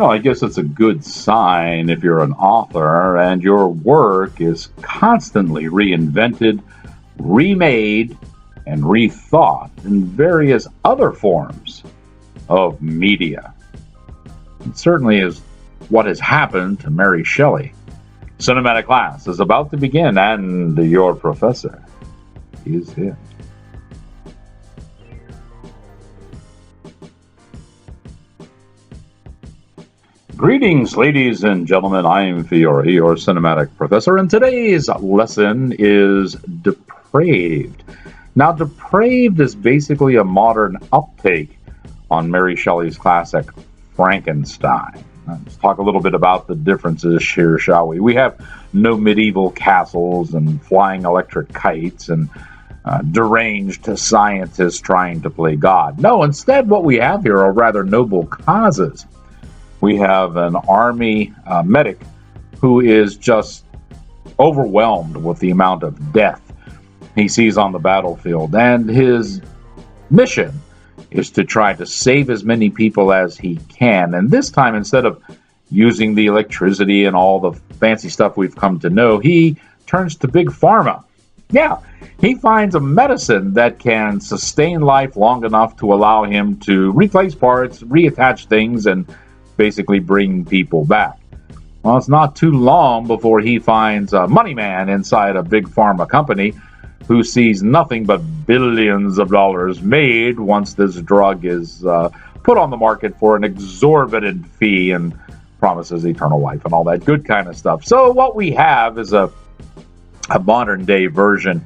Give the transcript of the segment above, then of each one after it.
I guess it's a good sign if you're an author and your work is constantly reinvented, remade, and rethought in various other forms of media. It certainly is what has happened to Mary Shelley. Cinematic class is about to begin, and your professor is here. Greetings, ladies and gentlemen. I'm Fiore, your cinematic professor, and today's lesson is Depraved. Now, Depraved is basically a modern uptake on Mary Shelley's classic Frankenstein. Let's talk a little bit about the differences here, shall we? We have no medieval castles and flying electric kites and deranged scientists trying to play God. No, instead what we have here are rather noble causes. We have an army medic who is just overwhelmed with the amount of death he sees on the battlefield, and his mission is to try to save as many people as he can. And this time, instead of using the electricity and all the fancy stuff we've come to know, he turns to Big Pharma. Yeah, he finds a medicine that can sustain life long enough to allow him to replace parts, reattach things, and basically bring people back. Well, it's not too long before he finds a money man inside a big pharma company who sees nothing but billions of dollars made once this drug is put on the market for an exorbitant fee and promises eternal life and all that good kind of stuff. So what we have is a modern day version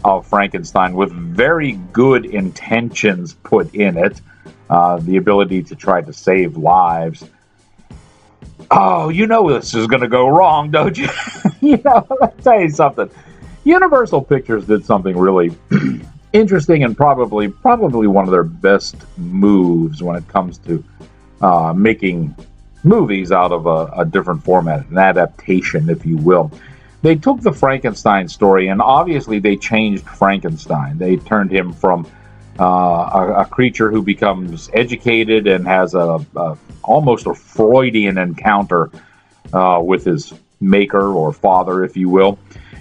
of Frankenstein with very good intentions put in it. The ability to try to save lives. Oh, you know this is going to go wrong, don't you? Let me tell you something. Universal Pictures did something really interesting and probably one of their best moves when it comes to making movies out of a different format, an adaptation, if you will. They took the Frankenstein story, and obviously they changed Frankenstein. They turned him from a creature who becomes educated and has almost a Freudian encounter with his maker or father, if you will.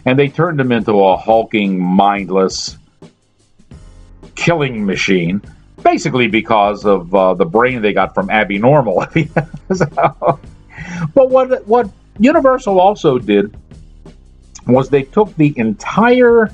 And they turned him into a hulking, mindless killing machine, basically because of the brain they got from Abby Normal. But what Universal also did was they took the entire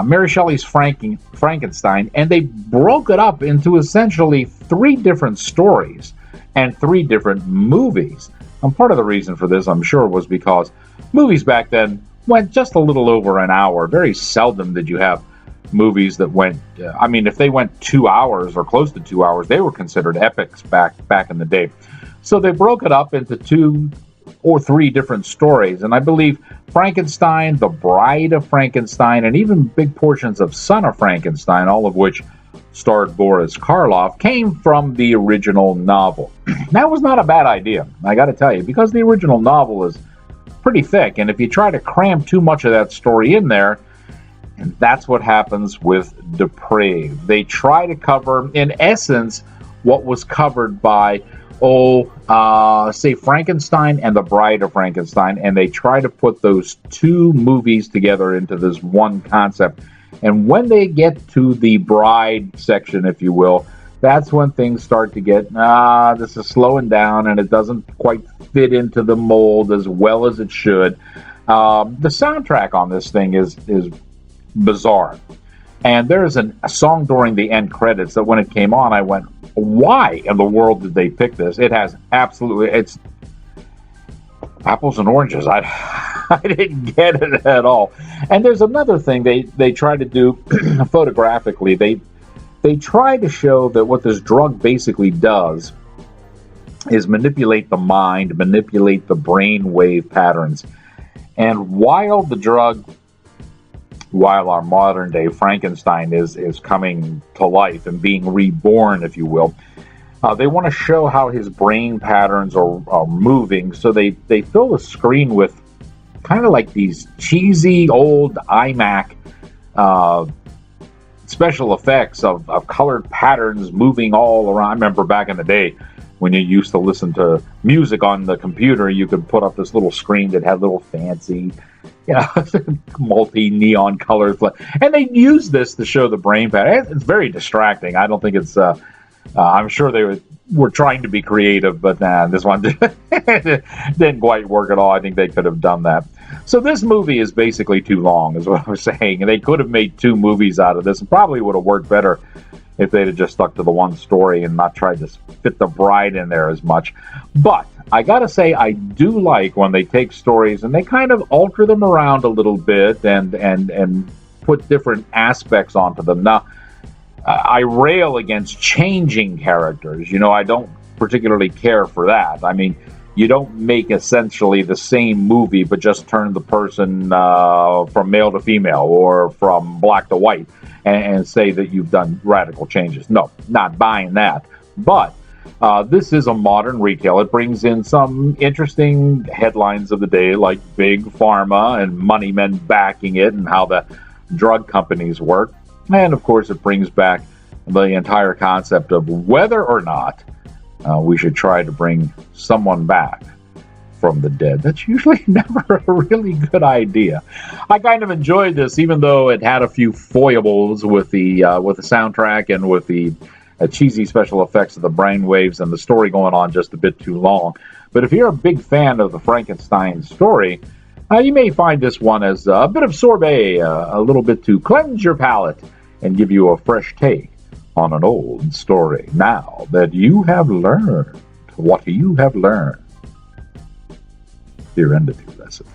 Mary Shelley's Frankenstein, and they broke it up into essentially 3 different stories and 3 different movies. And part of the reason for this, I'm sure, was because movies back then went just a little over an hour. Very seldom did you have movies that went, if they went 2 hours or close to 2 hours, they were considered epics back in the day. So they broke it up into 2 or 3 different stories. And I believe Frankenstein, The Bride of Frankenstein, and even big portions of Son of Frankenstein, all of which starred Boris Karloff, came from the original novel. That was not a bad idea, I got to tell you, because the original novel is pretty thick, and if you try to cram too much of that story in there, and that's what happens with Depraved. They try to cover, in essence, what was covered by say Frankenstein and The Bride of Frankenstein, and they try to put those 2 movies together into this one concept. And when they get to the Bride section, if you will, that's when things start to get, this is slowing down and it doesn't quite fit into the mold as well as it should. The soundtrack on this thing is bizarre. And there's a song during the end credits that when it came on, I went, why in the world did they pick this? It has it's apples and oranges. I didn't get it at all. And there's another thing they try to do photographically. They try to show that what this drug basically does is manipulate the mind, manipulate the brain wave patterns. And while our modern day Frankenstein is coming to life and being reborn, if you will, they want to show how his brain patterns are moving. So they fill the screen with kind of like these cheesy old iMac special effects of colored patterns moving all around. I remember back in the day, when you used to listen to music on the computer, you could put up this little screen that had little fancy, multi-neon colors. And they use this to show the brain pattern. It's very distracting. I don't think it's, I'm sure they were trying to be creative, but this one didn't quite work at all. I think they could have done that. So this movie is basically too long, is what I was saying. And they could have made 2 movies out of this. It probably would have worked better if they'd have just stuck to the one story and not tried to fit the bride in there as much. But I gotta say, I do like when they take stories and they kind of alter them around a little bit and put different aspects onto them. Now, I rail against changing characters. I don't particularly care for that. I mean, you don't make essentially the same movie, but just turn the person from male to female or from black to white and say that you've done radical changes. No, not buying that. But this is a modern retell. It brings in some interesting headlines of the day, like big pharma and money men backing it and how the drug companies work. And, of course, it brings back the entire concept of whether or not we should try to bring someone back from the dead. That's usually never a really good idea. I kind of enjoyed this, even though it had a few foibles with the soundtrack and with the cheesy special effects of the brainwaves and the story going on just a bit too long. But if you're a big fan of the Frankenstein story, you may find this one as a bit of sorbet, a little bit to cleanse your palate and give you a fresh take on an old story. Now that you have learned what you have learned, you're into the lesson.